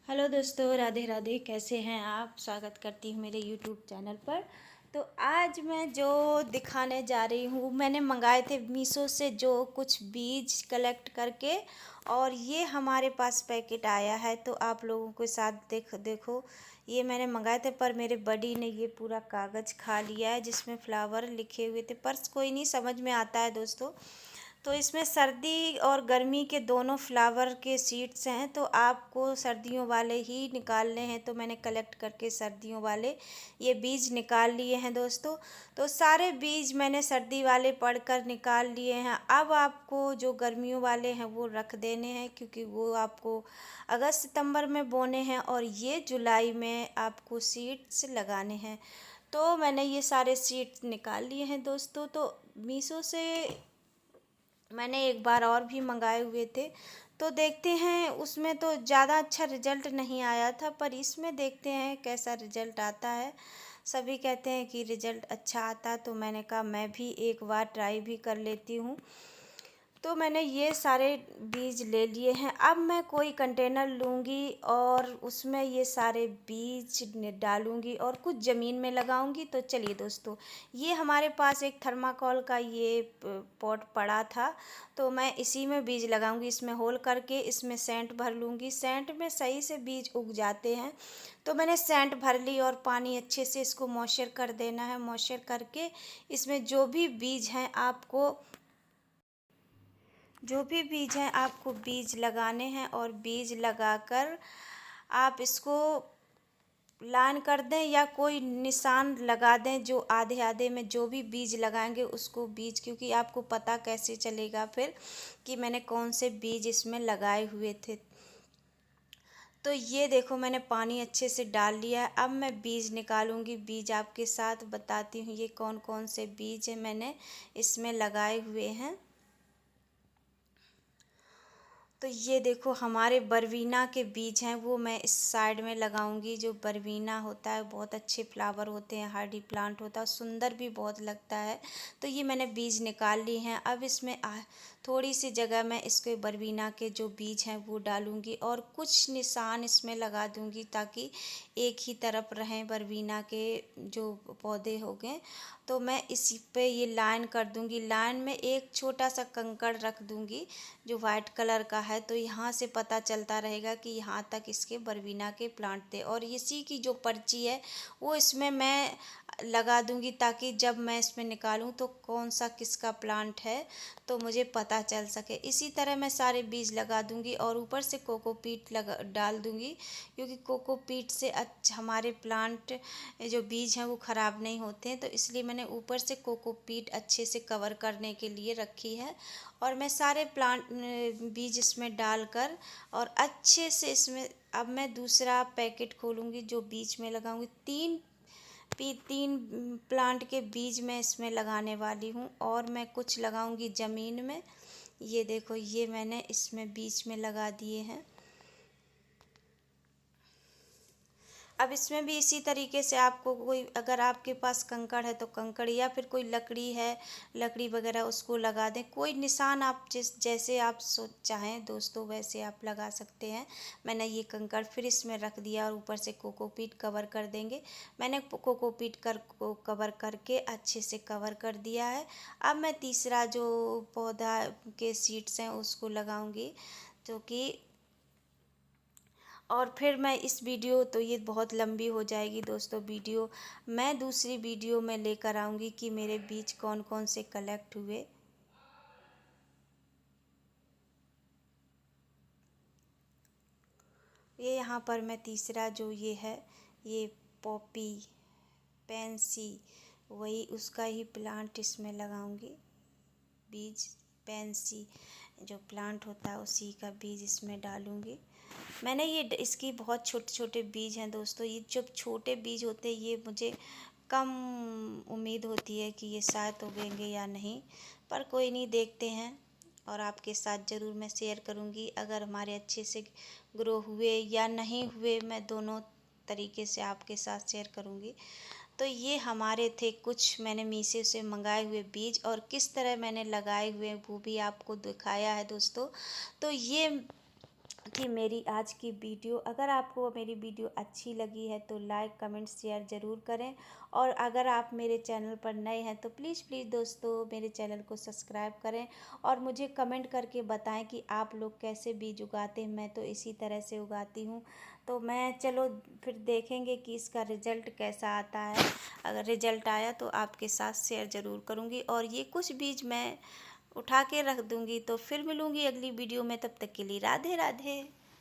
Hello दोस्तों, राधे राधे। कैसे हैं आप? स्वागत करती हूँ मेरे यूट्यूब चैनल पर। तो आज मैं जो दिखाने जा रही हूँ, मैंने मंगाए थे मीशो से जो कुछ बीज कलेक्ट करके, और ये हमारे पास पैकेट आया है। तो आप लोगों के साथ देखो, ये मैंने मंगाए थे पर मेरे बडी ने ये पूरा कागज़ खा लिया है जिसमें फ्लावर लिखे हुए थे। पर कोई नहीं, समझ में आता है दोस्तों। तो इसमें सर्दी और गर्मी के दोनों फ्लावर के सीड्स हैं, तो आपको सर्दियों वाले ही निकालने हैं। तो मैंने कलेक्ट करके सर्दियों वाले ये बीज निकाल लिए हैं दोस्तों। तो सारे बीज मैंने सर्दी वाले पढ़कर निकाल लिए हैं। अब आपको जो गर्मियों वाले हैं वो रख देने हैं, क्योंकि वो आपको अगस्त सितंबर में बोने हैं और ये जुलाई में आपको सीड्स लगाने हैं। तो मैंने ये सारे सीड्स निकाल लिए हैं दोस्तों। तो मीशो से मैंने एक बार और भी मंगाए हुए थे, तो देखते हैं। उसमें तो ज़्यादा अच्छा रिजल्ट नहीं आया था, पर इसमें देखते हैं कैसा रिजल्ट आता है। सभी कहते हैं कि रिजल्ट अच्छा आता है, तो मैंने कहा मैं भी एक बार ट्राई भी कर लेती हूँ। तो मैंने ये सारे बीज ले लिए हैं। अब मैं कोई कंटेनर लूँगी और उसमें ये सारे बीज डालूँगी और कुछ ज़मीन में लगाऊँगी। तो चलिए दोस्तों, ये हमारे पास एक थर्माकोल का ये पॉट पड़ा था, तो मैं इसी में बीज लगाऊंगी। इसमें होल करके इसमें सेंट भर लूँगी। सेंट में सही से बीज उग जाते हैं। तो मैंने सेंट भर ली और पानी अच्छे से इसको मॉइस्चर कर देना है। मॉइस्चर करके इसमें जो भी बीज हैं आपको बीज लगाने हैं, और बीज लगाकर आप इसको लाइन कर दें या कोई निशान लगा दें। जो आधे आधे में जो भी बीज लगाएंगे उसको बीज, क्योंकि आपको पता कैसे चलेगा फिर कि मैंने कौन से बीज इसमें लगाए हुए थे। तो ये देखो, मैंने पानी अच्छे से डाल लिया है। अब मैं बीज निकालूंगी। बीज आपके साथ बताती हूँ ये कौन कौन से बीज मैंने इसमें लगाए हुए हैं। तो ये देखो, हमारे बरवीना के बीज हैं, वो मैं इस साइड में लगाऊंगी। जो बरवीना होता है बहुत अच्छे फ्लावर होते हैं, हार्डी प्लांट होता है, सुंदर भी बहुत लगता है। तो ये मैंने बीज निकाल ली हैं। अब इसमें थोड़ी सी जगह मैं इसके बरवीना के जो बीज हैं वो डालूंगी और कुछ निशान इसमें लगा दूंगी, ताकि एक ही तरफ रहें बरवीना के जो पौधे हो गए। तो मैं इसी पे ये लाइन कर दूंगी। लाइन में एक छोटा सा कंकड़ रख दूंगी जो वाइट कलर का है, तो यहाँ से पता चलता रहेगा कि यहाँ तक इसके बरवीना के प्लांट थे। और इसी की जो पर्ची है वो इसमें मैं लगा दूंगी, ताकि जब मैं इसमें निकालूं तो कौन सा किसका प्लांट है तो मुझे पता चल सके। इसी तरह मैं सारे बीज लगा दूंगी और ऊपर से कोकोपीट लगा डाल दूंगी, क्योंकि कोकोपीट से अच्छा हमारे प्लांट जो बीज हैं वो ख़राब नहीं होते हैं। तो इसलिए मैंने ऊपर से कोकोपीट अच्छे से कवर करने के लिए रखी है। और मैं सारे प्लांट बीज इसमें डालकर और अच्छे से इसमें अब मैं दूसरा पैकेट खोलूँगी जो बीज में लगाऊंगी। तीन प्लांट के बीज मैं इसमें लगाने वाली हूँ, और मैं कुछ लगाऊंगी ज़मीन में। ये देखो, ये मैंने इसमें बीज में लगा दिए हैं। अब इसमें भी इसी तरीके से आपको कोई, अगर आपके पास कंकड़ है तो कंकड़, या फिर कोई लकड़ी है, लकड़ी वगैरह उसको लगा दें। कोई निशान आप जैसे आप चाहें दोस्तों वैसे आप लगा सकते हैं। मैंने ये कंकड़ फिर इसमें रख दिया और ऊपर से कोकोपीट कवर कर देंगे। मैंने कोकोपीट को कवर करके अच्छे से कवर कर दिया है। अब मैं तीसरा जो पौधा के सीड्स हैं उसको लगाऊंगी, जो कि, और फिर मैं इस वीडियो, तो ये बहुत लंबी हो जाएगी दोस्तों वीडियो, मैं दूसरी वीडियो में लेकर आऊँगी कि मेरे बीज कौन कौन से कलेक्ट हुए। ये यहाँ पर मैं तीसरा जो ये है, ये पॉपी पेंसी, वही उसका ही प्लांट इसमें लगाऊंगी। बीज पेंसी जो प्लांट होता है उसी का बीज इसमें डालूंगी। मैंने ये इसकी बहुत छोटे छोटे बीज हैं दोस्तों। ये जब छोटे बीज होते हैं ये मुझे कम उम्मीद होती है कि ये शायद उगेंगे या नहीं, पर कोई नहीं, देखते हैं। और आपके साथ ज़रूर मैं शेयर करूंगी। अगर हमारे अच्छे से ग्रो हुए या नहीं हुए, मैं दोनों तरीके से आपके साथ शेयर करूंगी। तो ये हमारे थे कुछ मैंने मीशो से मंगाए हुए बीज, और किस तरह मैंने लगाए हुए वो भी आपको दिखाया है दोस्तों। तो ये थी मेरी आज की वीडियो। अगर आपको मेरी वीडियो अच्छी लगी है तो लाइक कमेंट शेयर ज़रूर करें, और अगर आप मेरे चैनल पर नए हैं तो प्लीज़ प्लीज़ दोस्तों मेरे चैनल को सब्सक्राइब करें और मुझे कमेंट करके बताएं कि आप लोग कैसे बीज उगाते हैं। मैं तो इसी तरह से उगाती हूँ। तो मैं चलो फिर देखेंगे कि इसका रिज़ल्ट कैसा आता है। अगर रिज़ल्ट आया तो आपके साथ शेयर ज़रूर करूँगी, और ये कुछ बीज मैं उठा के रख दूँगी। तो फिर मिलूँगी अगली वीडियो में, तब तक के लिए राधे राधे।